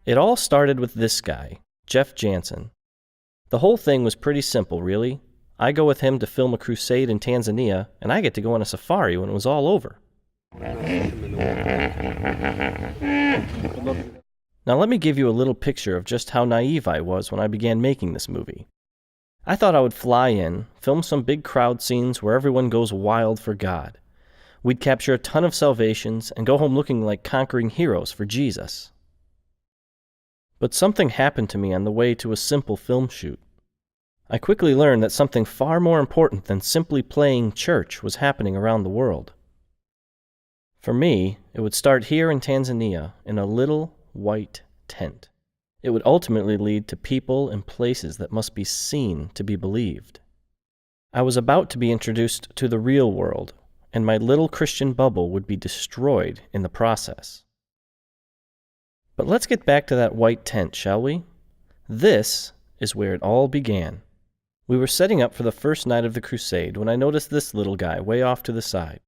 It all started with this guy, Jeff Jansen. The whole thing was pretty simple, really. I go with him to film a crusade in Tanzania, and I get to go on a safari when it was all over. Now let me give you a little picture of just how naive I was when I began making this movie. I thought I would fly in, film some big crowd scenes where everyone goes wild for God. We'd capture a ton of salvations and go home looking like conquering heroes for Jesus. But something happened to me on the way to a simple film shoot. I quickly learned that something far more important than simply playing church was happening around the world. For me, it would start here in Tanzania in a little white tent. It would ultimately lead to people and places that must be seen to be believed. I was about to be introduced to the real world, and my little Christian bubble would be destroyed in the process. But let's get back to that white tent, shall we? This is where it all began. We were setting up for the first night of the crusade when I noticed this little guy way off to the side.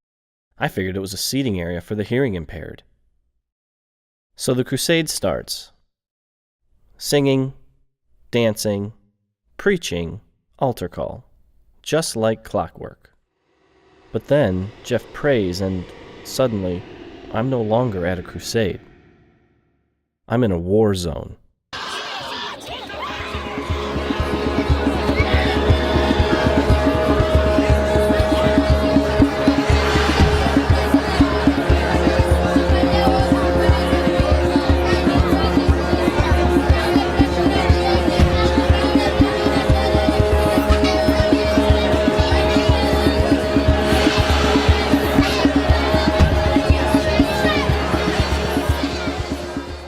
I figured it was a seating area for the hearing impaired. So the crusade starts. Singing, dancing, preaching, altar call. Just like clockwork. But then Jeff prays and suddenly I'm no longer at a crusade. I'm in a war zone.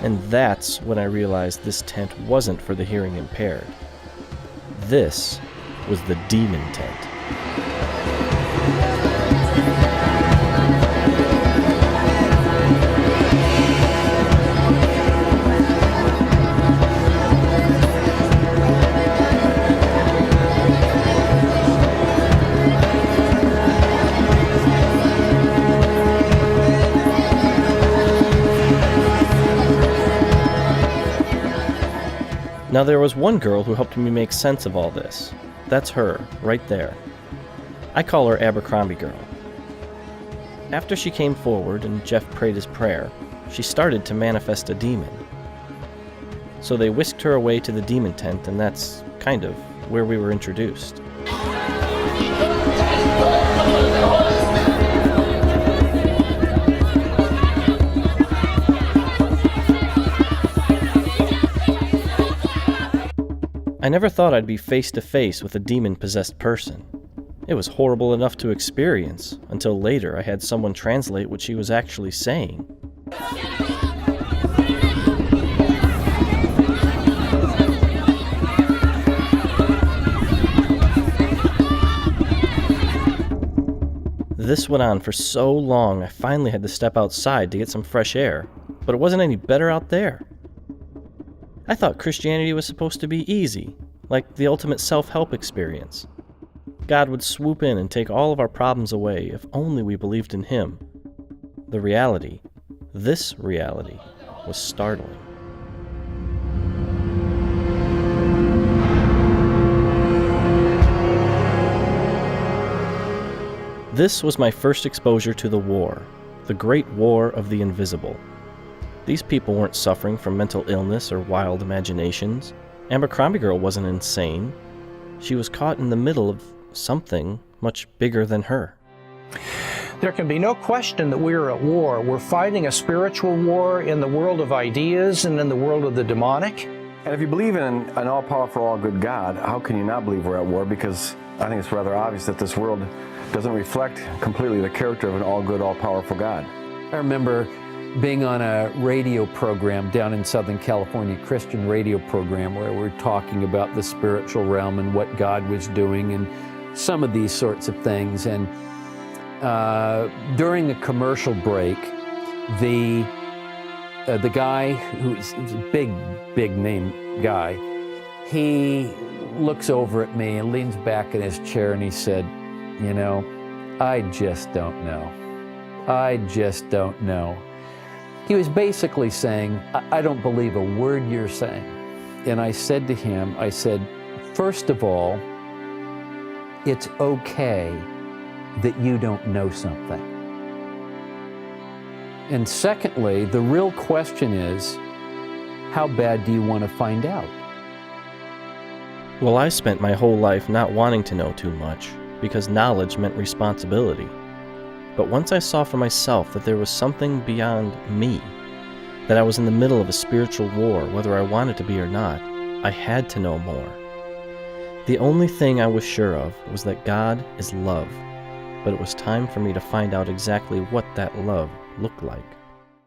And that's when I realized this tent wasn't for the hearing impaired. This was the demon tent. Now there was one girl who helped me make sense of all this. That's her, right there. I call her Abercrombie Girl. After she came forward and Jeff prayed his prayer, she started to manifest a demon. So they whisked her away to the demon tent, and that's kind of where we were introduced. I never thought I'd be face to face with a demon-possessed person. It was horrible enough to experience, until later I had someone translate what she was actually saying. This went on for so long I finally had to step outside to get some fresh air, but it wasn't any better out there. I thought Christianity was supposed to be easy, like the ultimate self-help experience. God would swoop in and take all of our problems away if only we believed in Him. The reality, this reality, was startling. This was my first exposure to the war, the Great War of the Invisible. These people weren't suffering from mental illness or wild imaginations. Abercrombie Girl wasn't insane. She was caught in the middle of something much bigger than her. There can be no question that we're at war. We're fighting a spiritual war in the world of ideas and in the world of the demonic. And if you believe in an all-powerful, all-good God, how can you not believe we're at war? Because I think it's rather obvious that this world doesn't reflect completely the character of an all-good, all-powerful God. I remember being on a radio program down in Southern California, Christian radio program, where we're talking about the spiritual realm and what God was doing and some of these sorts of things. And during a commercial break, the guy who's a big name guy, he looks over at me and leans back in his chair and he said, "You know, I just don't know. I just don't know." He was basically saying, I don't believe a word you're saying. And I said to him, I said, first of all, it's okay that you don't know something. And secondly, the real question is, how bad do you want to find out? Well, I spent my whole life not wanting to know too much, because knowledge meant responsibility. But once I saw for myself that there was something beyond me, that I was in the middle of a spiritual war, whether I wanted to be or not, I had to know more. The only thing I was sure of was that God is love, but it was time for me to find out exactly what that love looked like.